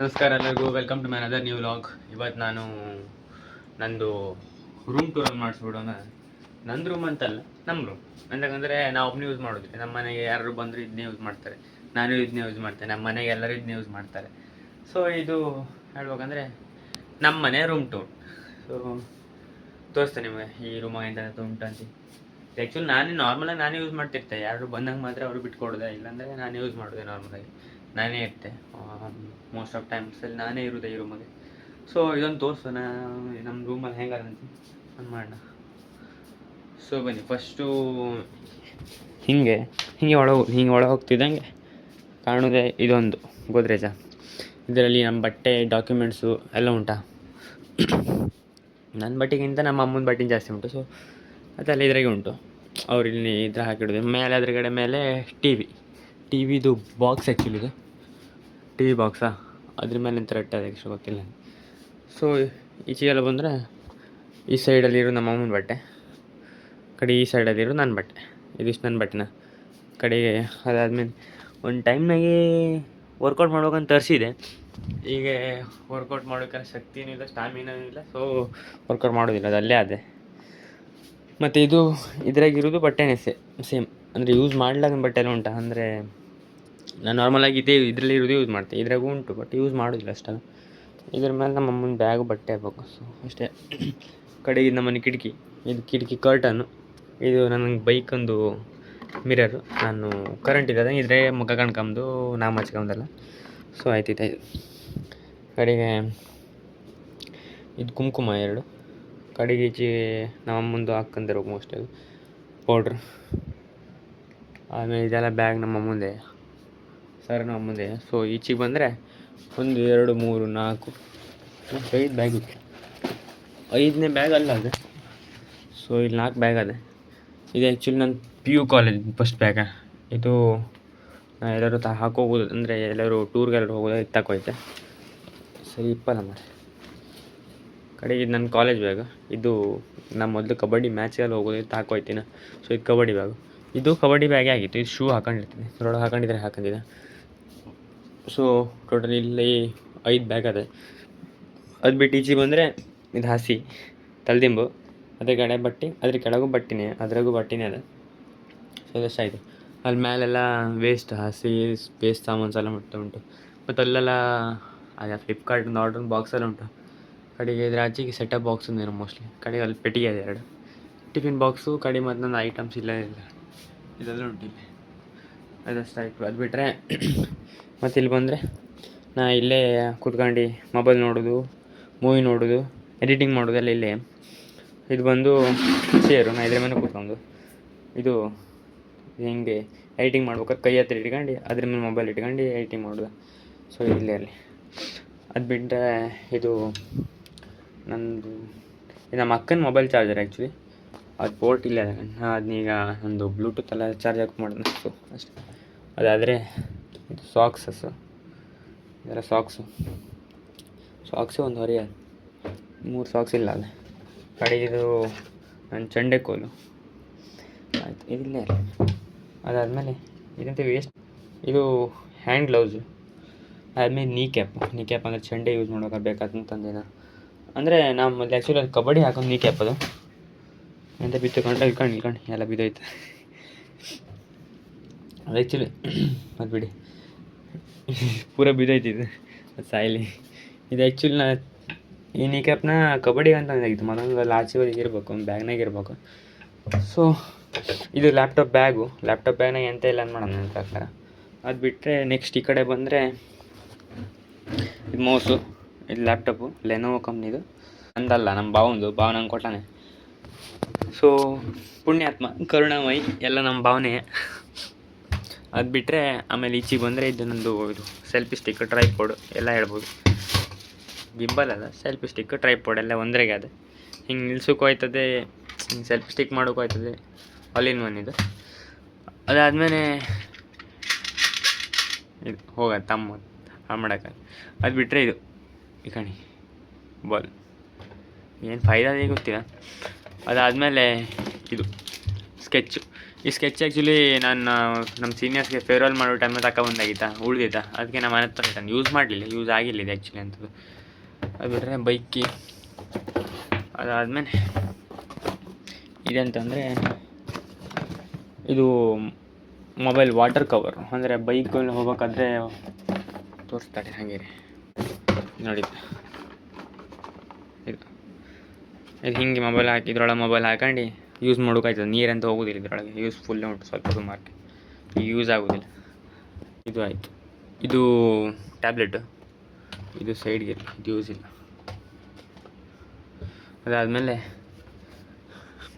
ನಮಸ್ಕಾರ ಎಲ್ಲರಿಗೂ, welcome to my other new vlog. ಇವತ್ತು ನಾನು ನಂದು ರೂಮ್ ಟೂರನ್ನು ಮಾಡಿಸ್ಬಿಡೋಣ. ನಂದು ರೂಮ್ ಅಂತಲ್ಲ, ನಮ್ಮ ರೂಮ್. ಅಂತಂದರೆ ನಾವು ಒಬ್ಬನೇ ಯೂಸ್ ಮಾಡೋದಿಲ್ಲ. ನಮ್ಮ ಮನೆಗೆ ಯಾರು ಬಂದರೂ ಇದನ್ನೇ ಯೂಸ್ ಮಾಡ್ತಾರೆ, ನಾನು ಇದನ್ನೇ ಯೂಸ್ ಮಾಡ್ತೇನೆ, ನಮ್ಮ ಮನೆಗೆ ಎಲ್ಲರೂ ಇದನ್ನೇ ಯೂಸ್ ಮಾಡ್ತಾರೆ. ಸೊ ಇದು ಹೇಳ್ಬೇಕಂದ್ರೆ ನಮ್ಮ ಮನೆ ರೂಮ್ ಟೂರ್. ಸೊ ತೋರಿಸ್ತೇನೆ ನಿಮಗೆ ಈ ರೂಮಾಗ ಎಂತ ಉಂಟು ಅಂತ. ಆ್ಯಕ್ಚುಲಿ ನಾನೇ ಯೂಸ್ ಮಾಡ್ತಿರ್ತೆ. ಯಾರು ಬಂದಂಗೆ ಮಾತ್ರ ಅವರು ಬಿಟ್ಕೊಡೋದೆ, ಇಲ್ಲಾಂದರೆ ನಾನು ಯೂಸ್ ಮಾಡೋದೆ. ನಾರ್ಮಲಾಗಿ ನಾನೇ ಇರ್ತೆ. ಮೋಸ್ಟ್ ಆಫ್ ಟೈಮ್ಸಲ್ಲಿ ನಾನೇ ಇರೋದೆ ಈ ರೂಮಗೆ. ಸೊ ಇದೊಂದು ತೋರಿಸೋಣ ನಮ್ಮ ರೂಮಲ್ಲಿ ಹೆಂಗದಂತ ಒಂದು ಮಾಡೋಣ. ಸೊ ಬನ್ನಿ, ಫಸ್ಟು ಹಿಂಗೆ ಒಳಗೆ ಹೋಗ್ತಿದ್ದಂಗೆ ಕಾಣೋದೆ ಇದೊಂದು ಗೋದ್ರೇಜ. ಇದರಲ್ಲಿ ನಮ್ಮ ಬಟ್ಟೆ, ಡಾಕ್ಯುಮೆಂಟ್ಸು ಎಲ್ಲ ಉಂಟಾ. ನನ್ನ ಬಟ್ಟೆಗಿಂತ ನಮ್ಮ ಅಮ್ಮನ ಬಟ್ಟೆ ಜಾಸ್ತಿ ಉಂಟು. ಸೊ ಅದೆಲ್ಲ ಇದ್ರಾಗೆ ಉಂಟು. ಅವ್ರು ಇಲ್ಲಿ ಇದ್ರ ಹಾಕಿಡೋದು. ಮೇಲೆ ಅದ್ರಗಡೆ ಮೇಲೆ ಟಿ ವಿದು ಬಾಕ್ಸ್. ಆ್ಯಕ್ಚುಲಿ ಇದು ಟಿ ವಿ ಬಾಕ್ಸಾ, ಅದ್ರ ಮೇಲೆ ಎಂತ ರಟ್ಟೆ ಎಕ್ಸ್ಟ್ರಾ ಗೊತ್ತಿಲ್ಲ. ಸೊ ಈಚೆಗೆಲ್ಲ ಬಂದರೆ ಈ ಸೈಡಲ್ಲಿರೋ ನಮ್ಮ ಅಮ್ಮನ ಬಟ್ಟೆ, ಕಡೆ ಈ ಸೈಡಲ್ಲಿರೋ ನನ್ನ ಬಟ್ಟೆ. ಇದಿಷ್ಟು ನನ್ನ ಬಟ್ಟೆನ ಕಡೆಗೆ. ಅದಾದಮೇಲೆ ಒಂದು ಟೈಮ್ನಾಗೆ ವರ್ಕೌಟ್ ಮಾಡ್ಬೇಕಂತ ತರಿಸಿದೆ. ಈಗ ವರ್ಕೌಟ್ ಮಾಡೋಕ್ಕೆ ಶಕ್ತಿನೂ ಇಲ್ಲ, ಸ್ಟಾಮಿನೂ ಇಲ್ಲ. ಸೊ ವರ್ಕೌಟ್ ಮಾಡೋದಿಲ್ಲ, ಅದು ಅಲ್ಲೇ ಅದೇ. ಮತ್ತು ಇದ್ರಾಗಿರೋದು ಬಟ್ಟೆನೇ ಸೇಮ್. ಅಂದರೆ ಯೂಸ್ ಮಾಡ್ಲಾಗ ಬಟ್ಟೆ ಎಲ್ಲ ಉಂಟು. ಅಂದರೆ ನಾನು ನಾರ್ಮಲಾಗಿ ಇದರಲ್ಲಿ ಇರೋದು ಯೂಸ್ ಮಾಡ್ತೀನಿ. ಇದ್ರಾಗೂ ಉಂಟು, ಬಟ್ ಯೂಸ್ ಮಾಡೋದಿಲ್ಲ ಅಷ್ಟಲ್ಲ. ಇದ್ರ ಮೇಲೆ ನಮ್ಮ ಅಮ್ಮನ ಬ್ಯಾಗು ಬಟ್ಟೆ ಹಾಕ್ಬೇಕು. ಸೊ ಅಷ್ಟೇ. ಕಡೆಗೆ ನಮ್ಮನೆ ಕಿಟಕಿ, ಇದು ಕಿಟಕಿ ಕರ್ಟನ್ನು. ಇದು ನನಗೆ ಬೈಕೊಂದು ಮಿರರು. ನಾನು ಕರೆಂಟ್ ಇರೋದ ಇದ್ರೆ ಮುಖ ಕಣ್ಕೊಂಬುದು ನಾ ಮಚ್ಕೊಂಬುದಲ್ಲ. ಸೊ ಆಯ್ತಿತ್ತು. ಕಡೆಗೆ ಇದು ಕುಂಕುಮ 2. ಕಡೆಗೆ ಈಚೆ ನಮ್ಮಮ್ಮಂದು ಹಾಕ್ಕೊಂಡಿರೋ ಮೋಸ್ಟ್ ಅದು ಪೌಡ್ರ್. ಆಮೇಲೆ ಇದೆಲ್ಲ ಬ್ಯಾಗ್ ನಮ್ಮ ಅಮ್ಮಂದೆ, ಸರ್ ನಮ್ಮ ಅಮ್ಮಂದೆ. ಸೊ ಈಚೆಗೆ ಬಂದರೆ 1 2 3 4 5 ಬ್ಯಾಗ್ ಇತ್ತು. 5ನೇ ಬ್ಯಾಗ್ ಅಲ್ಲ ಅದು. ಸೊ ಇಲ್ಲಿ 4 ಬ್ಯಾಗ್ ಅದೇ. ಇದು ಆ್ಯಕ್ಚುಲಿ ನನ್ನ PU ಕಾಲೇಜ್ ಫಸ್ಟ್ ಬ್ಯಾಗ. ಇದು ನಾನು ಎಲ್ಲರೂ ಹಾಕೋಬೋದು, ಅಂದರೆ ಎಲ್ಲರೂ ಟೂರ್ಗೆಲ್ಲರೂ ಹೋಗೋದು ಇದು ತಗೋಯ್ತೆ. ಸರಿ ಇಪ್ಪಲ್ಲ ಮಾಡಿ. ಕಡೆಗೆ ಇದು ನನ್ನ ಕಾಲೇಜ್ ಬ್ಯಾಗ್. ಇದು ನಾನು ಮೊದಲು ಕಬಡ್ಡಿ ಮ್ಯಾಚೆಲ್ಲ ಹೋಗೋದು ಇದು ಹಾಕೋಯ್ತೀನಿ. ಸೊ ಇದು ಕಬಡ್ಡಿ ಬ್ಯಾಗು. ಇದು ಕಬಡ್ಡಿ ಬ್ಯಾಗೇ ಆಗಿತ್ತು. ಇದು ಶೂ ಹಾಕೊಂಡಿರ್ತೀನಿ, ಇದ್ರೊಳಗೆ ಹಾಕೊಂಡಿದ್ದೆ. ಸೊ ಟೋಟಲ್ ಇಲ್ಲಿ 5 ಬ್ಯಾಗ್ ಅದೇ. ಅದು ಬಿಟ್ಟು ಈಚೆ ಬಂದರೆ ಇದು ಹಸಿ ತಲೆದಿಂಬು, ಅದ್ರ ಕಡೆ ಬಟ್ಟೆ, ಅದ್ರ ಕೆಳಗೂ ಬಟ್ಟೆನೇ, ಅದ್ರಾಗೂ ಬಟ್ಟೆನೇ ಅದ. ಸೊ ಇದಷ್ಟಾಯಿತು. ಅಲ್ಲಿ ಮೇಲೆಲ್ಲ ವೇಸ್ಟ್ ಸಾಮಾನು ಎಲ್ಲ ಉಂಟು. ಮತ್ತು ಅಲ್ಲೆಲ್ಲ ಅದೇ ಫ್ಲಿಪ್ಕಾರ್ಟಿಂದ ಆರ್ಡ್ರ್ ಬಾಕ್ಸೆಲ್ಲ ಉಂಟು. ಕಡೆಗೆ ಇದ್ರ ಆಚೆಗೆ ಸೆಟಪ್ ಬಾಕ್ಸ್ ಒಂದೇನೋ ಮೋಸ್ಟ್ಲಿ. ಕಡೆಗೆ ಅಲ್ಲಿ ಪೆಟ್ಟಿಗೆ ಇದೆ 2 ಟಿಫಿನ್ ಬಾಕ್ಸು. ಕಡೆ ಮತ್ತು ನನ್ನ ಐಟಮ್ಸ್ ಇದೆಲ್ಲ ಉಂಟು ಇಲ್ಲಿ. ಅದಷ್ಟಾಯಿತು. ಅದು ಬಿಟ್ಟರೆ ಮತ್ತು ಇಲ್ಲಿ ಬಂದರೆ ನಾ ಇಲ್ಲೇ ಕೂತ್ಕೊಂಡು ಮೊಬೈಲ್ ನೋಡೋದು, ಮೂವಿ ನೋಡೋದು, ಎಡಿಟಿಂಗ್ ಮಾಡೋದೆಲ್ಲ ಇಲ್ಲೇ. ಇದು ಬಂದು ಚೇರು. ನಾ ಇದ್ರ ಮೇಲೆ ಕೂತ್ಕೊಂಡು ಇದು ಹಿಂಗೆ ಎಡಿಟಿಂಗ್ ಮಾಡ್ಬೇಕಾದ್ರೆ ಕೈ ಹತ್ರ ಇಟ್ಕೊಂಡು ಅದ್ರ ಮೇಲೆ ಮೊಬೈಲ್ ಇಟ್ಕೊಂಡು ಎಡಿಟಿಂಗ್ ಮಾಡೋದು. ಸೊ ಇಲ್ಲೇ ಅಲ್ಲಿ. ಅದು ಬಿಟ್ಟರೆ ಇದು ನಮ್ಮ ಅಕ್ಕನ ಮೊಬೈಲ್ ಚಾರ್ಜರ್. ಆ್ಯಕ್ಚುಲಿ ಅದು ಪೋರ್ಟ್ ಇಲ್ಲ, ಅದನ್ನೀಗ ಒಂದು ಬ್ಲೂಟೂತ್ ಎಲ್ಲ ಚಾರ್ಜ್ ಹಾಕಿ ಮಾಡೋದು. ಸೊ ಅಷ್ಟೇ. ಅದಾದರೆ ಇದು ಸಾಕ್ಸಸ್ಸು, ಇದೆಲ್ಲ ಸಾಕ್ಸು ಒಂದು ಹೊರೆಯ 3 ಸಾಕ್ಸ್ ಇಲ್ಲ ಅಲ್ಲ. ಕಡೆಗೆ ಇದು ನನ್ನ ಚಂಡೆಕೋಲು ಆಯಿತು, ಇದಿಲ್ಲೇ. ಅದಾದಮೇಲೆ ಇದಂತೆ ವೇಸ್ಟ್. ಇದು ಹ್ಯಾಂಡ್ ಗ್ಲೌಸು. ಅದಾದಮೇಲೆ ನೀ ಕ್ಯಾಪ್ ಅಂದರೆ ಚಂಡೆ ಯೂಸ್ ಮಾಡೋಕೆ ಬೇಕಾದಂತಂದೇನ. ಅಂದರೆ ನಾವು ಮೊದಲು ಆ್ಯಕ್ಚುಲಿ ಅದು ಕಬಡ್ಡಿ ಹಾಕೊಂಡು ನೀ ಕ್ಯಾಪ್ ಅದು ಎಂತ ಬಿತ್ತುಕೊಂಡು ಇಳ್ಕೊಂಡು ಎಲ್ಲ ಬಿದ್ದೋಯ್ತು ಅದು ಆ್ಯಕ್ಚುಲಿ. ಅದು ಬಿಡಿ, ಪೂರ ಬಿದ್ದೋಯ್ತಿದ್ದು ಅದು ಸಾಯಲಿ. ಇದು ಆ್ಯಕ್ಚುಲಿ ಈ ನೀ ಕ್ಯಾಪ್ನ ಕಬಡ್ಡಿಗೆ ಅಂತ ಆಗಿತ್ತು. ಮತ್ತೊಂದು ಆಚೆವರೆಗೆ ಇರಬೇಕು, ಒಂದು ಬ್ಯಾಗ್ನಾಗ ಇರಬೇಕು. ಸೊ ಇದು ಲ್ಯಾಪ್ಟಾಪ್ ಬ್ಯಾಗ್ನಾಗ ಎಂತ ಇಲ್ಲ ಅಂತ ಮಾಡೋಣ ನನ್ನ ಪ್ರಕಾರ. ಅದು ಬಿಟ್ಟರೆ ನೆಕ್ಸ್ಟ್ ಈ ಕಡೆ ಬಂದರೆ ಇದು ಮೌಸು, ಇದು ಲ್ಯಾಪ್ಟಾಪು ಲೆನೋವೋ ಕಂಪ್ನಿದು. ಅಂದಲ್ಲ, ನಮ್ಮ ಭಾವ ನಂಗೆ ಕೊಟ್ಟಾನೆ. ಸೊ ಪುಣ್ಯಾತ್ಮ ಕರುಣಾಮಯಿ ಎಲ್ಲ ನಮ್ಮ ಭಾವನೆ. ಅದು ಬಿಟ್ಟರೆ ಆಮೇಲೆ ಈಚೆಗೆ ಬಂದರೆ ಇದು ನಂದು ಇದು ಸೆಲ್ಫಿ ಸ್ಟಿಕ್, ಟ್ರೈಪೋಡ್ ಎಲ್ಲ ಹೇಳ್ಬೋದು. ಗಿಂಬಲ್ ಅದ, ಸೆಲ್ಫಿ ಸ್ಟಿಕ್, ಟ್ರೈಪೋಡ್ ಎಲ್ಲ ಒಂದ್ರಾಗೆ ಅದ. ಹಿಂಗೆ ನಿಲ್ಸೋಕ್ಕೂ ಆಯ್ತದೆ, ಹಿಂಗೆ ಸೆಲ್ಫಿ ಸ್ಟಿಕ್ ಮಾಡೋಕ್ಕೂ ಆಯ್ತದೆ. ಆಲ್ ಇನ್ ಒನ್ ಇದು. ಅದಾದಮೇಲೆ ಇದು ಹೋಗೋದು ತಮ್ಮ ಮಾಡೋಕ್ಕೆ. ಅದು ಬಿಟ್ಟರೆ ಇದು ಈ ಕಣಿ ಬಾಲ್, ಏನು ಫೈದಾ ಗೊತ್ತಿಲ್ಲ. ಅದಾದಮೇಲೆ ಇದು ಸ್ಕೆಚ್ಚು. ಈ ಸ್ಕೆಚ್ ಆ್ಯಕ್ಚುಲಿ ನಾನು ನಮ್ಮ ಸೀನಿಯರ್ಸ್ಗೆ ಫೇರ್ವೆಲ್ ಮಾಡೋ ಟೈಮಲ್ಲಿ ತಗೊಬಂದಾಗಿತ್ತಾ ಉಳಿದಿತ್ತಾ, ಅದಕ್ಕೆ ನಮ್ಮ ಮನೆ ತಂದು ಯೂಸ್ ಮಾಡಲಿಲ್ಲ, ಯೂಸ್ ಆಗಿಲ್ಲ ಇದು ಆ್ಯಕ್ಚುಲಿ ಅಂತದ್ದು. ಅದು ಬಿಟ್ಟರೆ ಬೈಕಿ ಅದಾದಮೇಲೆ ಇದೆಂತಂದರೆ ಇದು ಮೊಬೈಲ್ ವಾಟರ್ ಕವರ್, ಅಂದರೆ ಬೈಕಲ್ಲಿ ಹೋಗ್ಬೇಕಾದ್ರೆ ತೋರಿಸ್ತಾರೆ ಹಾಗೆ ನೋಡಿ. ಇದು ಹಿಂಗೆ ಮೊಬೈಲ್ ಹಾಕಿ ಇದ್ರೊಳಗೆ ಮೊಬೈಲ್ ಹಾಕೊಂಡು ಯೂಸ್ ಮಾಡೋಕ್ಕಾಯ್ತದೆ. ನೀರಂತ ಹೋಗೋದಿಲ್ಲ ಇದ್ರೊಳಗೆ, ಯೂಸ್ಫುಲ್ಲೇ ಉಂಟು, ಸ್ವಲ್ಪ ಸುಮಾರು ಯೂಸ್ ಆಗೋದಿಲ್ಲ. ಇದು ಆಯಿತು. ಇದು ಟ್ಯಾಬ್ಲೆಟು, ಇದು ಸೈಡ್ಗೆ ಇದು ಯೂಸ್ ಇಲ್ಲ. ಅದಾದಮೇಲೆ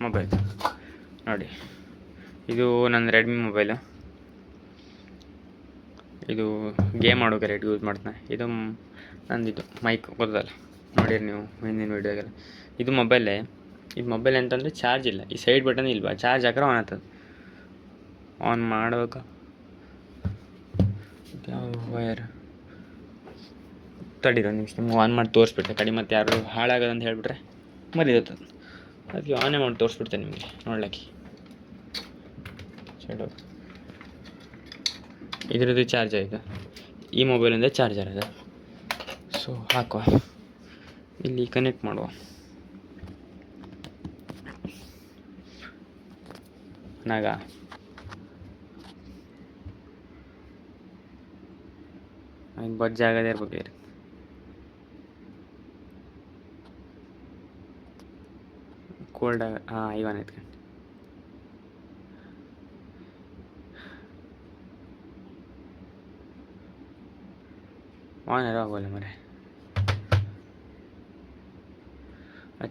ಮೊಬೈಲ್ ನೋಡಿ, ಇದು ನನ್ನ ರೆಡ್ಮಿ ಮೊಬೈಲು. ಇದು ಗೇಮ್ ಆಡೋಕೆ ರೇಟ್ ಯೂಸ್ ಮಾಡ್ತಾನೆ. ಇದು ನಂದಿದು ಮೈಕ್ ಗೊತ್ತಲ್ಲ, ನೋಡಿರಿ ನೀವು ಹಿಂದಿನ ವೀಡಿಯೋಗೆಲ್ಲ. ಇದು ಮೊಬೈಲೇ. ಇದು ಮೊಬೈಲ್ ಅಂತಂದರೆ ಚಾರ್ಜ್ ಇಲ್ಲ, ಈ ಸೈಡ್ ಬಟನ್ ಇಲ್ವಾ, ಚಾರ್ಜ್ ಹಾಕ್ರೆ ಆನ್ ಆಗ್ತದೆ. ಆನ್ ಮಾಡ್ಬೇಕು, ಯಾವ ವಯರ್ ತಡೀರಿ ಒಂದು ನಿಮಿಷ, ನಿಮ್ಗೆ ಆನ್ ಮಾಡಿ ತೋರಿಸ್ಬಿಟ್ಟೆ ಕಡಿಮೆ, ಮತ್ತು ಯಾರು ಹಾಳಾಗೋದಂತ ಹೇಳಿಬಿಟ್ರೆ ಮರಿದತ್ತದು. ಅದಕ್ಕೆ ಆನೇ ಮಾಡಿ ತೋರಿಸ್ಬಿಡ್ತೇನೆ ನಿಮಗೆ ನೋಡ್ಲಿಕ್ಕೆ. ಸೈಡ್ ಇದರದ್ದು ಚಾರ್ಜ್ ಆಯಿತು, ಈ ಮೊಬೈಲಿಂದ ಚಾರ್ಜರ್ ಅದು. ಸೊ ಹಾಕುವ, ಇಲ್ಲಿ ಕನೆಕ್ಟ್ ಮಾಡುವ. ನಾಗ ಬಜ್ಜೆ ಆಗದೇ ಇರ್ಬೇಕು. ಕೋಲ್ಡ್ ಹಾಂ ಇವನ್ ಎತ್ಕೊಂಡು ಆನ್ ಆಗೋಲ್ಲ ಮರೆ.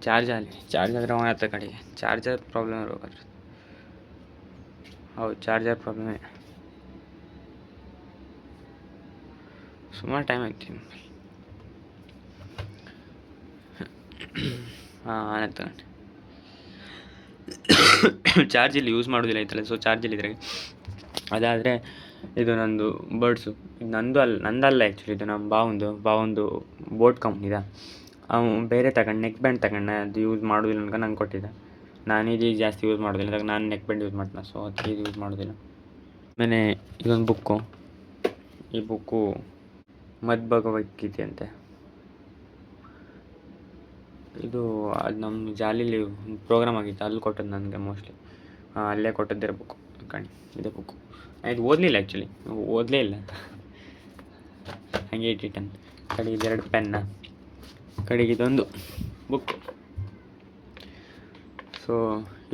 ಚಾರ್ಜ್ ಆಗಲಿ, ಚಾರ್ಜ್ ಆದರೆ ಆನ್ ಆಗ್ತದೆ ಕಡೆಗೆ. ಚಾರ್ಜರ್ ಪ್ರಾಬ್ಲಮ್ ಇರ್ಬೇಕಾದ್ರೆ, ಹೌದು ಚಾರ್ಜರ್ ಪ್ರಾಬ್ಲಮೇ. ಸುಮಾರು ಟೈಮ್ ಆಯ್ತು. ಹಾಂ ಆನ್ ತಗೊಂಡು ಚಾರ್ಜ್ ಇಲ್ಲಿ ಯೂಸ್ ಮಾಡೋದಿಲ್ಲ ಐತಲ್ಲ, ಸೊ ಚಾರ್ಜಲ್ಲಿ ಇದ್ರಾಗೆ. ಅದಾದರೆ ಇದು ನಂದು ಬರ್ಡ್ಸು, ಇದು ನಂದಲ್ಲ ಆ್ಯಕ್ಚುಲಿ, ಇದು ನಮ್ಮ ಬಾವಂದು ಬೋಟ್ ಕಂಪ್ನಿದ. ಅವನು ಬೇರೆ ತಗೊಂಡು ನೆಕ್ ಬ್ಯಾಂಡ್ ತಗೊಂಡು, ಅದು ಯೂಸ್ ಮಾಡೋದಿಲ್ಲ ಅನ್ಕೊಂಡು ನಂಗೆ ಕೊಟ್ಟಿದ್ದ. ನಾನಿದು ಜಾಸ್ತಿ ಯೂಸ್ ಮಾಡೋದಿಲ್ಲ, ಅದಾಗ ನಾನು ನೆಕ್ ಬ್ಯಾಂಡ್ ಯೂಸ್ ಮಾಡ್ತೀನಿ, ಸೊ ಅದಕ್ಕೆ ಇದು ಯೂಸ್ ಮಾಡೋದಿಲ್ಲ. ಆಮೇಲೆ ಇದೊಂದು ಬುಕ್ಕು, ಈ ಬುಕ್ಕು ಮದ್ಭಗವದ್ಗೀತೆ ಅಂತೆ. ಇದು ಅದು ನಮ್ಮ ಜಾಲಿಲಿ ಪ್ರೋಗ್ರಾಮ್ ಆಗಿತ್ತು, ಅಲ್ಲಿ ಕೊಟ್ಟದ್ದು ನನಗೆ ಮೋಸ್ಟ್ಲಿ. ಅಲ್ಲೇ ಕೊಟ್ಟದ್ದಿರೋ ಬುಕ್ಕು ಕಣಿ, ಇದೇ ಬುಕ್ಕು. ಇದು ಓದಲಿಲ್ಲ ಆ್ಯಕ್ಚುಲಿ, ಓದಲೇ ಇಲ್ಲ, ಹಾಗೆ ಇಟ್ಟಿಟ್ಟನು. ಕಡೆಗೆ ಇದೆರಡು ಪೆನ್ನ, ಕಡೆಗೆ ಇದೊಂದು ಬುಕ್ಕು. ಸೊ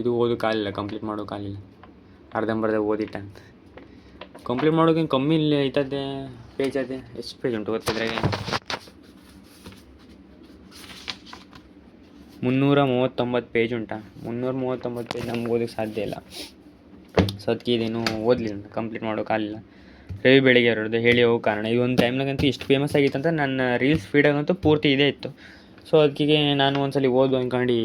ಇದು ಓದೋಕ್ಕಾಗಲಿಲ್ಲ, ಕಂಪ್ಲೀಟ್ ಮಾಡೋಕ್ಕಾಗಲಿಲ್ಲ, ಅರ್ಧಂಬರ್ಧ ಓದಿಟ್ಟ ಅಂತ. ಕಂಪ್ಲೀಟ್ ಮಾಡೋಕೆ ಕಮ್ಮಿ ಇಲ್ಲಿ ಐತದೆ ಪೇಜ್. ಅದೇ ಎಷ್ಟು ಪೇಜ್ ಉಂಟು ಗೊತ್ತಿದ್ರಾಗೆ? 339 ಪೇಜ್ ಉಂಟಾ? 339 ಪೇಜ್ ನಮ್ಗೆ ಓದೋಕ್ಕೆ ಸಾಧ್ಯ ಇಲ್ಲ. ಸೊ ಅದಕ್ಕೆ ಇದೇನು ಓದಲಿಲ್ಲ, ಕಂಪ್ಲೀಟ್ ಮಾಡೋಕ್ಕಾಗಲಿಲ್ಲ. ರವಿ ಬೆಳಿಗ್ಗೆ ಅವರದ್ದು ಹೇಳಿ ಹೋಗೋ ಕಾರಣ, ಈ ಒಂದು ಟೈಮ್ನಾಗಂತೂ ಇಷ್ಟು ಫೇಮಸ್ ಆಗಿತ್ತು ಅಂತ ನನ್ನ ರೀಲ್ಸ್ ಫೀಡಾಗಂತೂ ಪೂರ್ತಿ ಇದೇ ಇತ್ತು. ಸೊ ಅದಕ್ಕೆ ನಾನು ಒಂದ್ಸಲ ಓದು ಅಂದ್ಕೊಂಡು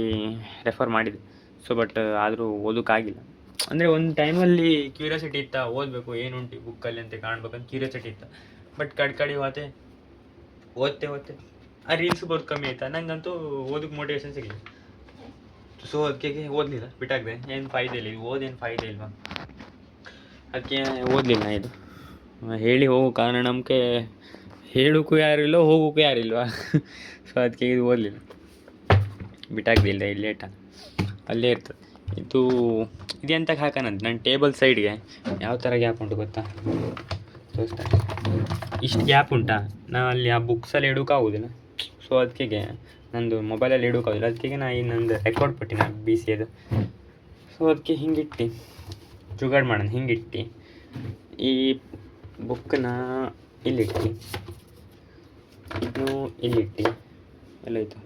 ರೆಫರ್ ಮಾಡಿದೆ. ಸೊ ಬಟ್ ಆದರೂ ಓದೋಕ್ಕಾಗಿಲ್ಲ. ಅಂದರೆ ಒಂದು ಟೈಮಲ್ಲಿ ಕ್ಯೂರಿಯಾಸಿಟಿ ಇತ್ತ, ಓದಬೇಕು ಏನುಂಟು ಈ ಬುಕ್ಕಲ್ಲಿ ಅಂತ ಕಾಣ್ಬೇಕಂತ ಕ್ಯೂರಿಯಾಸಿಟಿ ಇತ್ತು. ಬಟ್ ಕಡೆ ಹೋತೆ ಓದ್ತೆ ಆ ರೀಲ್ಸ್ ಬೋದು ಕಮ್ಮಿ ಆಯ್ತಾ, ನಂಗಂತೂ ಓದಕ್ಕೆ ಮೋಟಿವೇಶನ್ ಸಿಗಲಿಲ್ಲ. ಸೊ ಅದಕ್ಕೆ ಓದಲಿಲ್ಲ, ಬಿಟ್ಟಾಗಿದೆ. ಏನು ಫಾಯ್ದೆ ಇಲ್ಲ, ಇದು ಓದೇನು ಫಾಯ್ದೆ ಇಲ್ವಾ, ಅದಕ್ಕೆ ಓದಲಿಲ್ಲ. ಇದು ಹೇಳಿ ಹೋಗೋ ಕಾರಣ, ನಮಗೆ ಹೇಳೋಕ್ಕೂ ಯಾರಿಲ್ಲ, ಹೋಗೋಕ್ಕೂ ಯಾರಿಲ್ವಾ. ಸೊ ಅದಕ್ಕೆ ಇದು ಓದಲಿಲ್ಲ, ಬಿಟ್ಟಾಗ್ದಿಲ್ಲ. ಇಲ್ಲಿ ಲೇಟ ಅಲ್ಲೇ ಇರ್ತದೆ. ಇದೆಂತಕ್ಕೆ ಹಾಕೋಣಂತ ನನ್ನ ಟೇಬಲ್ ಸೈಡ್ಗೆ ಯಾವ ಥರ ಗ್ಯಾಪ್ ಉಂಟು ಗೊತ್ತಾ, ತೋರಿಸ್ತಾರೆ. ಇಷ್ಟು ಗ್ಯಾಪ್ ಉಂಟಾ, ನಾನು ಅಲ್ಲಿ ಆ ಬುಕ್ಸಲ್ಲಿ ಇಡೋಕ್ಕಾಗೋದಿಲ್ಲ. ಸೊ ಅದಕ್ಕೆ ನಂದು ಮೊಬೈಲಲ್ಲಿ ಇಡೋಕ್ಕಾಗೋದಿಲ್ಲ. ಅದಕ್ಕೆ ನಾನು ಈ ನಂದು ರೆಕಾರ್ಡ್ ಪಟ್ಟಿನ BCAದು. ಸೊ ಅದಕ್ಕೆ ಹಿಂಗಿಟ್ಟು ಜುಗಾಡ್ ಮಾಡೋಣ. ಹಿಂಗಿಟ್ಟು ಈ ಬುಕ್ಕನ್ನ ಇಲ್ಲಿಟ್ಟು, ಇದನ್ನು ಇಲ್ಲಿಟ್ಟು, ಎಲ್ಲೋಯ್ತು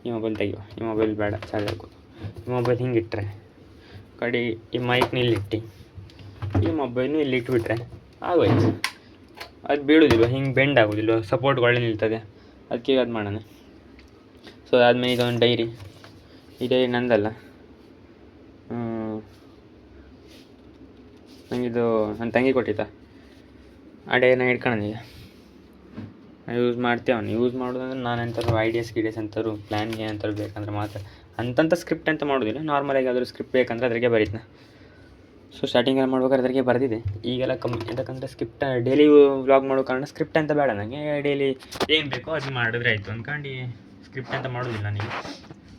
ಈ ಮೊಬೈಲ್ ತೆಗಿಯುವ. ಈ ಮೊಬೈಲ್ ಬೇಡ, ಚಾರ್ಜ್ ಹಾಕೋದು. ಈ ಮೊಬೈಲ್ ಹಿಂಗಿಟ್ರೆ ಕಡೆ ಈ ಮೈಕ್ನ ಇಲ್ಲಿಟ್ಟು, ಈ ಮೊಬೈಲ್ನು ಇಲ್ಲಿ ಇಟ್ಬಿಟ್ರೆ ಆಗೋಯ್ತು. ಅದು ಬೀಳೋದಿಲ್ವ, ಹಿಂಗೆ ಬೆಂಡ್ ಆಗೋದಿಲ್ವ, ಸಪೋರ್ಟ್ ಒಳ್ಳೆ ನಿಲ್ತದೆ. ಅದಕ್ಕೆ ಅದು ಮಾಡೋಣ. ಸೊ ಅದಾದಮೇಲೆ ಇದೊಂದು ಡೈರಿ. ಈ ಡೈರಿ ನಂದಲ್ಲ, ನನಗಿದು ನನ್ನ ತಂಗಿ ಕೊಟ್ಟಿದ್ದ. ಆ ಡೈರಿನ ಇಟ್ಕೊಳ್ಳೋದೀಗ ಯೂಸ್ ಮಾಡ್ತೇವೆ. ಅವ್ನು ಯೂಸ್ ಮಾಡೋದಂದ್ರೆ ನಾನು ಎಂಥವ್ರು ಐಡಿಯಾಸ್ ಅಂಥವ್ರು ಪ್ಲ್ಯಾನ್ಗೆ ಅಂಥವ್ರು ಬೇಕಂದ್ರೆ ಮಾತ್ರ, ಅಂತಂಥ ಸ್ಕ್ರಿಪ್ಟ್ ಅಂತ ಮಾಡೋದಿಲ್ಲ. ನಾರ್ಮಲಾಗಿ ಯಾವ್ದಾದ್ರು ಸ್ಕ್ರಿಪ್ಟ್ ಬೇಕಂದ್ರೆ ಅದ್ರಾಗೆ ಬರೀತೀನಿ. ಸೊ ಸ್ಟಾರ್ಟಿಂಗಲ್ಲಿ ಮಾಡ್ಬೇಕಾದ್ರೆ ಅದಕ್ಕೆ ಬರೆದಿದೆ. ಈಗೆಲ್ಲ ಯಾಕಂದರೆ ಸ್ಕ್ರಿಪ್ಟ್ ಡೈಲಿ ವ್ಲಾಗ್ ಮಾಡೋ ಕಾರಣ ಸ್ಕ್ರಿಪ್ಟ್ ಅಂತ ಬೇಡ ನನಗೆ. ಡೈಲಿ ಏನು ಬೇಕೋ ಅದನ್ನ ಮಾಡಿದ್ರೆ ಆಯಿತು ಅಂದ್ಕೊಂಡು ಸ್ಕ್ರಿಪ್ಟ್ ಅಂತ ಮಾಡೋದಿಲ್ಲ ನನಗೆ.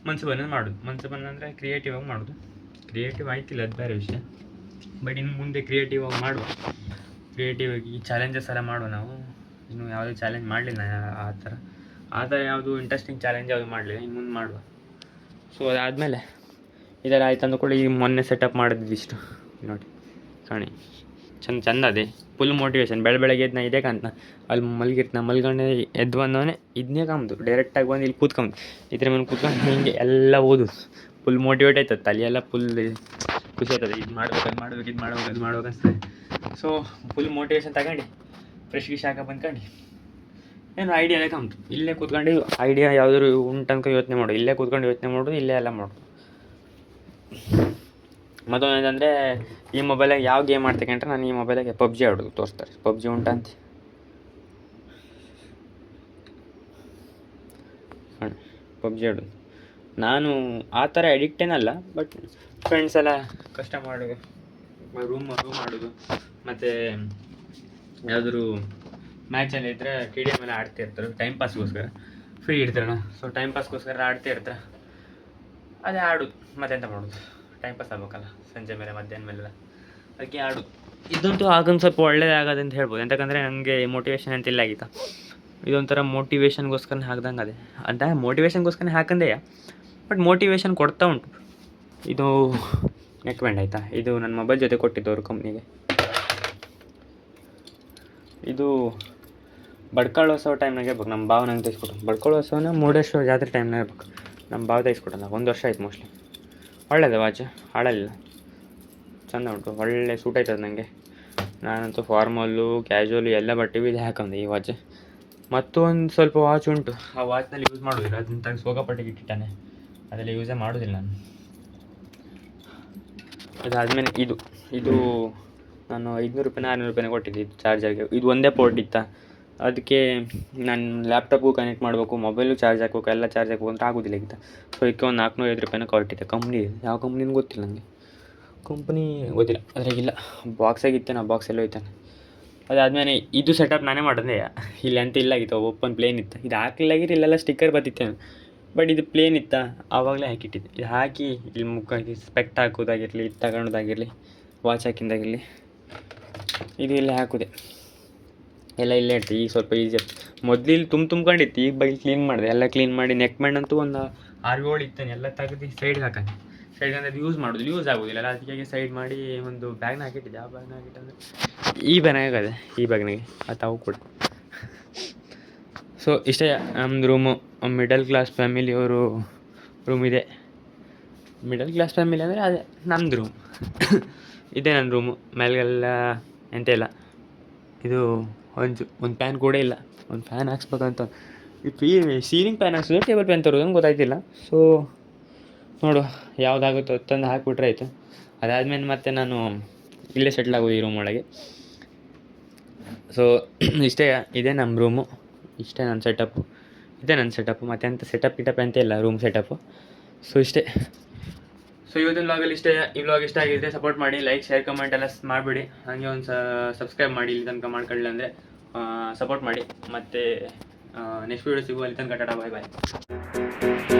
ಮನಸ್ಸು ಬಂದು ಮಾಡೋದು. ಮನಸ್ಸು ಬಂದಂದರೆ ಕ್ರಿಯೇಟಿವ್ ಆಗಿ ಮಾಡೋದು. ಕ್ರಿಯೇಟಿವ್ ಆಯ್ತಿಲ್ಲ ಅದು ಬೇರೆ ವಿಷಯ. ಬಟ್ ಇನ್ನು ಮುಂದೆ ಕ್ರಿಯೇಟಿವ್ ಆಗಿ ಮಾಡುವ. ಕ್ರಿಯೇಟಿವ್ ಆಗಿ ಚಾಲೆಂಜಸ್ ಎಲ್ಲ ಮಾಡುವ ನಾವು. ಇನ್ನೂ ಯಾವುದೇ ಚಾಲೆಂಜ್ ಮಾಡಲಿಲ್ಲ ಆ ಥರ ಯಾವುದು ಇಂಟ್ರೆಸ್ಟಿಂಗ್ ಚಾಲೆಂಜ್ ಯಾವುದು ಮಾಡಲಿಲ್ಲ. ಇನ್ನು ಮುಂದೆ ಮಾಡುವ. ಸೊ ಅದಾದಮೇಲೆ ಇದೆಲ್ಲ ಆಯ್ತು ಅಂದ್ಕೊಂಡು ಈಗ ಮೊನ್ನೆ ಸೆಟಪ್ ಮಾಡಿದ್ವಿ ಇಷ್ಟು ನೋಡಿ ಕಾಣಿ ಚಂದ ಅದೇ ಫುಲ್ ಮೋಟಿವೇಶನ್. ಬೆಳಗ್ಗೆ ಎದ್ದು ನಾ ಇದೇ ಕಾಣ್ತ ಅಲ್ಲಿ ಮಲ್ಗಂಡೆ ಎದ್ದು ಬಂದವನೇ ಇದನ್ನೇ ಕಾಮ್ದು ಡೈರೆಕ್ಟಾಗಿ ಬಂದು ಇಲ್ಲಿ ಕೂತ್ಕೊಂಡು ಇದ್ರ ಮೇಲೆ ಕೂತ್ಕೊಂಡು ಹಿಂಗೆ ಎಲ್ಲ ಓದೋದು. ಫುಲ್ ಮೋಟಿವೇಟ್ ಆಯ್ತದೆ. ತಲೆಯೆಲ್ಲ ಫುಲ್ ಖುಷಿ ಆಯ್ತದೆ. ಇದು ಮಾಡ್ಬೇಕು ಇದು ಮಾಡ್ಬೇಕು ಅನಿಸ್ತದೆ. ಸೊ ಫುಲ್ ಮೋಟಿವೇಶನ್ ತಗೊಂಡು ಫ್ರೆಶ್ ಗಿಶ್ ಬಂದ್ಕೊಂಡು ಏನು ಐಡಿಯಾನೇ ಕಾಮ್ತು. ಇಲ್ಲೇ ಕೂತ್ಕೊಂಡು ಐಡಿಯಾ ಯಾವುದಾದ್ರು ಉಂಟನ್ಕ ಯೋಚನೆ ಮಾಡೋದು. ಇಲ್ಲೇ ಕೂತ್ಕೊಂಡು ಯೋಚನೆ ಮಾಡೋದು. ಇಲ್ಲೇ ಎಲ್ಲ ಮಾಡೋದು. ಮತ್ತೊಂದು ಏನಂದರೆ ಈ ಮೊಬೈಲಾಗ ಯಾವ ಗೇಮ್ ಆಡ್ತಕ್ಕಂಟ್ರೆ ನಾನು ಈ ಮೊಬೈಲಾಗೆ ಪಬ್ಜಿ ಆಡೋದು ತೋರಿಸ್ತಾರೆ. ಪಬ್ಜಿ ಉಂಟಂತ ಪಬ್ಜಿ ಆಡೋದು. ನಾನು ಆ ಥರ ಅಡಿಕ್ಟೇನಲ್ಲ. ಬಟ್ ಫ್ರೆಂಡ್ಸ್ ಎಲ್ಲ ಕಷ್ಟ ಮಾಡೋದು, ರೂಮ್ ಮಾಡೋದು, ಮತ್ತು ಯಾವುದಾದ್ರು ಮ್ಯಾಚಲ್ಲಿ ಇದ್ದರೆ KDM ಎಲ್ಲ ಆಡ್ತಾ ಇರ್ತಾರೆ ಟೈಮ್ ಪಾಸ್ಗೋಸ್ಕರ. ಫ್ರೀ ಇರ್ತಾರಣ್ಣ. ಸೊ ಟೈಮ್ ಪಾಸ್ಗೋಸ್ಕರ ಆಡ್ತಾ ಇರ್ತಾರೆ. ಅದೇ ಆಡೋದು. ಮತ್ತೆಂತ ಮಾಡೋದು, ಟೈಮ್ ಪಾಸ್ ಆಗ್ಬೇಕಲ್ಲ ಸಂಜೆ ಮೇಲೆ ಮಧ್ಯಾಹ್ನ ಮೇಲೆಲ್ಲ. ಅದಕ್ಕೆ ಆಡೋದು. ಇದಂತೂ ಆಗೊಂದು ಸ್ವಲ್ಪ ಒಳ್ಳೇದೇ ಆಗೋದು ಅಂತ ಹೇಳ್ಬೋದು. ಎಂತಕ್ಕಂದರೆ ನನಗೆ ಮೋಟಿವೇಶನ್ ಅಂತ ಇಲ್ಲ ಆಗಿತ್ತು. ಇದೊಂಥರ ಮೋಟಿವೇಶನ್ಗೋಸ್ಕರನೇ ಹಾಕ್ದಂಗೆ ಅದೇ ಅಂತ. ಮೋಟಿವೇಶನ್ಗೋಸ್ಕರನೇ ಹಾಕಂದೆ. ಬಟ್ ಮೋಟಿವೇಶನ್ ಕೊಡ್ತಾ ಉಂಟು. ಇದು ನೆಕ್ ಬ್ಯಾಂಡ್ ಆಯಿತಾ. ಇದು ನನ್ನ ಮೊಬೈಲ್ ಜೊತೆ ಕೊಟ್ಟಿದ್ದವರು ಕಂಪ್ನಿಗೆ. ಇದು ಬಡ್ಕಾಳೋತ್ಸವ ಟೈಮ್ನಾಗೆ ಇರ್ಬೇಕು. ನಮ್ಮ ಭಾವ ನಂಗೆ ತೆಗೆಸ್ಕೊಟ್ಟು. ಬಡ್ಕಾಳೋತ್ಸವನ ಮುರುಡೇಶ್ವರ ಜಾತ್ರೆ ಟೈಮ್ನಾಗ ಇರ್ಬೇಕು. ನಮ್ಮ ಭಾವ ತೆಗೆಸ್ಕೊಟ್ಟಲ್ಲ. 1 ವರ್ಷ ಆಯ್ತು ಮೋಸ್ಟ್ಲಿ. ಒಳ್ಳೆಯದು ವಾಚ್, ಹಾಳಲ್ಲ, ಚೆಂದ ಉಂಟು. ಒಳ್ಳೆ ಸೂಟ್ ಆಯ್ತದೆ ನನಗೆ. ನಾನಂತೂ ಫಾರ್ಮಲ್ಲು ಕ್ಯಾಶುವಲು ಎಲ್ಲ ಬಟ್ಟೆಗೂ ಇದೆ ಹಾಕೊಂಡೆ ಈ ವಾಚ್. ಮತ್ತೊಂದು ಸ್ವಲ್ಪ ವಾಚ್ ಉಂಟು. ಆ ವಾಚ್ನಲ್ಲಿ ಯೂಸ್ ಮಾಡೋದಿಲ್ಲ. ಅದನ್ನ ತೆಗೆದು ಸೋಗಾಪಟ್ಟಿಗೆ ಇಟ್ಟಿಟ್ಟಾನೆ. ಅದೆಲ್ಲ ಯೂಸೇ ಮಾಡೋದಿಲ್ಲ ನಾನು. ಅದಾದಮೇಲೆ ಇದು ನಾನು 500 ರೂಪಾಯಿನ 600 ರೂಪಾಯಿನ ಕೊಟ್ಟಿದ್ದೆ ಇದು ಚಾರ್ಜರ್ಗೆ. ಇದು ಒಂದೇ ಪೋರ್ಟ್ ಇತ್ತಾ. ಅದಕ್ಕೆ ನಾನು ಲ್ಯಾಪ್ಟಾಪ್ಗೂ ಕನೆಕ್ಟ್ ಮಾಡಬೇಕು, ಮೊಬೈಲು ಚಾರ್ಜ್ ಹಾಕ್ಬೇಕು, ಎಲ್ಲ ಚಾರ್ಜ್ ಹಾಕ್ಬೇಕು ಅಂತ ಆಗೋದಿಲ್ಲ ಈಗ. ಸೊ ಇದಕ್ಕೆ ಒಂದು 450 ರೂಪಾಯಿನ ಕೊಟ್ಟಿದ್ದೆ. ಕಂಪ್ನಿ ಯಾವ ಕಂಪ್ನಿನೂ ಗೊತ್ತಿಲ್ಲ ನನಗೆ. ಕಂಪ್ನಿ ಗೊತ್ತಿಲ್ಲ ಅದ್ರಾಗಿಲ್ಲ. ಬಾಕ್ಸಾಗಿತ್ತೆ. ನಾ ಬಾಕ್ಸ್ ಎಲ್ಲ ಹೋಯ್ತಾನೆ. ಅದಾದಮೇಲೆ ಇದು ಸೆಟಪ್ ನಾನೇ ಮಾಡಿದೆ. ಇಲ್ಲಿ ಅಂತ ಇಲ್ಲ ಆಗಿತ್ತು. ಓಪನ್ ಪ್ಲೇನ್ ಇತ್ತು. ಇದು ಹಾಕಲಾಗಿರಿ ಇಲ್ಲೆಲ್ಲ ಸ್ಟಿಕ್ಕರ್ ಬರ್ತಿತ್ತೇನೆ. ಬಟ್ ಇದು ಪ್ಲೇನ್ ಇತ್ತಾ ಆವಾಗಲೇ ಹಾಕಿಟ್ಟಿದ್ದೆ. ಇದು ಹಾಕಿ ಇಲ್ಲಿ ಮುಖಾಗಿ ಸ್ಪೆಕ್ಟ್ ಹಾಕೋದಾಗಿರಲಿ, ಇದು ತಗೊಳೋದಾಗಿರಲಿ, ವಾಚ್ ಹಾಕಿದ್ದಾಗಿರಲಿ, ಇದು ಇಲ್ಲೇ ಹಾಕೋದೆ. ಎಲ್ಲ ಇಲ್ಲೇ ಇಡ್ತೀವಿ. ಈಗ ಸ್ವಲ್ಪ ಈಸಿ ಆಯ್ತು. ಮೊದಲು ಇಲ್ಲಿ ತುಂಬ್ಕೊಂಡಿತ್ತು. ಈಗ ಬೈಲ್ ಕ್ಲೀನ್ ಮಾಡಿದೆ. ಎಲ್ಲ ಕ್ಲೀನ್ ಮಾಡಿ ನೆಕ್ ಬ್ಯಾಂಡ್ ಅಂತೂ ಒಂದು 6-7 ಇತ್ತಾನೆ. ಎಲ್ಲ ತೆಗೆದು ಸೈಡ್ಗೆ ಹಾಕಿ ಸೈಡ್ಗೆ ಅದು ಯೂಸ್ ಮಾಡೋದು. ಯೂಸ್ ಆಗೋದಿಲ್ಲ ಅಲ್ಲ. ಅದಕ್ಕೆ ಸೈಡ್ ಮಾಡಿ ಒಂದು ಬ್ಯಾಗ್ನ ಹಾಕಿಟ್ಟಿದ್ದೆ. ಆ ಬ್ಯಾಗ್ನ ಹಾಕಿಟ್ಟಂದರೆ ಈ ಬ್ಯಾಗ್ನಾಗ ಅದೇ ಈ ಬ್ಯಾಗ್ನಾಗೆ ಅವು ಕೂಡ. ಸೊ ಇಷ್ಟೇ ನಮ್ಮದು ರೂಮು. ಮಿಡಲ್ ಕ್ಲಾಸ್ ಫ್ಯಾಮಿಲಿಯವರು ರೂಮ್ ಇದೆ. ಮಿಡಲ್ ಕ್ಲಾಸ್ ಫ್ಯಾಮಿಲಿ ಅಂದರೆ ಅದೇ ನಮ್ಮದು ರೂಮ್. ಇದೇ ನನ್ನ ರೂಮು. ಮೇಲೆಲ್ಲ ಎಂತ ಇಲ್ಲ. ಇದು ಒಂದು ಫ್ಯಾನ್ ಕೂಡ ಇಲ್ಲ. ಒಂದು ಫ್ಯಾನ್ ಹಾಕ್ಸ್ಬೇಕಂತ. ಈ ಸೀಲಿಂಗ್ ಫ್ಯಾನ್ ಹಾಕ್ಸಿದ್ರು ಟೇಬಲ್ ಫ್ಯಾನ್ ತರೋದು ಅಂತ ಗೊತ್ತಾಯ್ತಿಲ್ಲ. ಸೊ ನೋಡು ಯಾವುದಾಗುತ್ತೋ ತಂದು ಹಾಕಿಬಿಟ್ರೆ ಆಯಿತು. ಅದಾದಮೇಲೆ ಮತ್ತೆ ನಾನು ಇಲ್ಲೇ ಸೆಟ್ಲ್ ಆಗೋದು ಈ ರೂಮ್ ಒಳಗೆ. ಸೊ ಇಷ್ಟೇ. ಇದೇ ನಮ್ಮ ರೂಮು. ಇಷ್ಟೇ ನನ್ನ ಸೆಟಪ್ಪು. ಇದೇ ನನ್ನ ಸೆಟಪ್ಪು. ಮತ್ತು ಎಂಥ ಸೆಟಪ್ ಅಂತ ಇಲ್ಲ. Room setup. ಸೊ ಇಷ್ಟೇ. ಸೊ ಇವತ್ತಿನ ವ್ಲಾಗಲ್ಲಿ ಇಷ್ಟೇ. ಈ ವ್ಲಾಗ್ ಇಷ್ಟ ಆಗಿದ್ದರೆ ಸಪೋರ್ಟ್ ಮಾಡಿ. ಲೈಕ್, ಶೇರ್, ಕಮೆಂಟ್ ಎಲ್ಲ ಮಾಡಿಬಿಡಿ. ಹಾಗೆ ಒಂದು ಸಬ್ಸ್ಕ್ರೈಬ್ ಮಾಡಿ. ಇಲ್ಲಿ ತನಕ ಮಾಡ್ಕೊಳ್ಳಿ ಅಂದರೆ ಸಪೋರ್ಟ್ ಮಾಡಿ. ಮತ್ತು ನೆಕ್ಸ್ಟ್ ವೀಡಿಯೋ ಸಿಗುವ. ಅಲ್ಲಿ ತನಕ ಟಾಟಾ, ಬಾಯ್ ಬಾಯ್.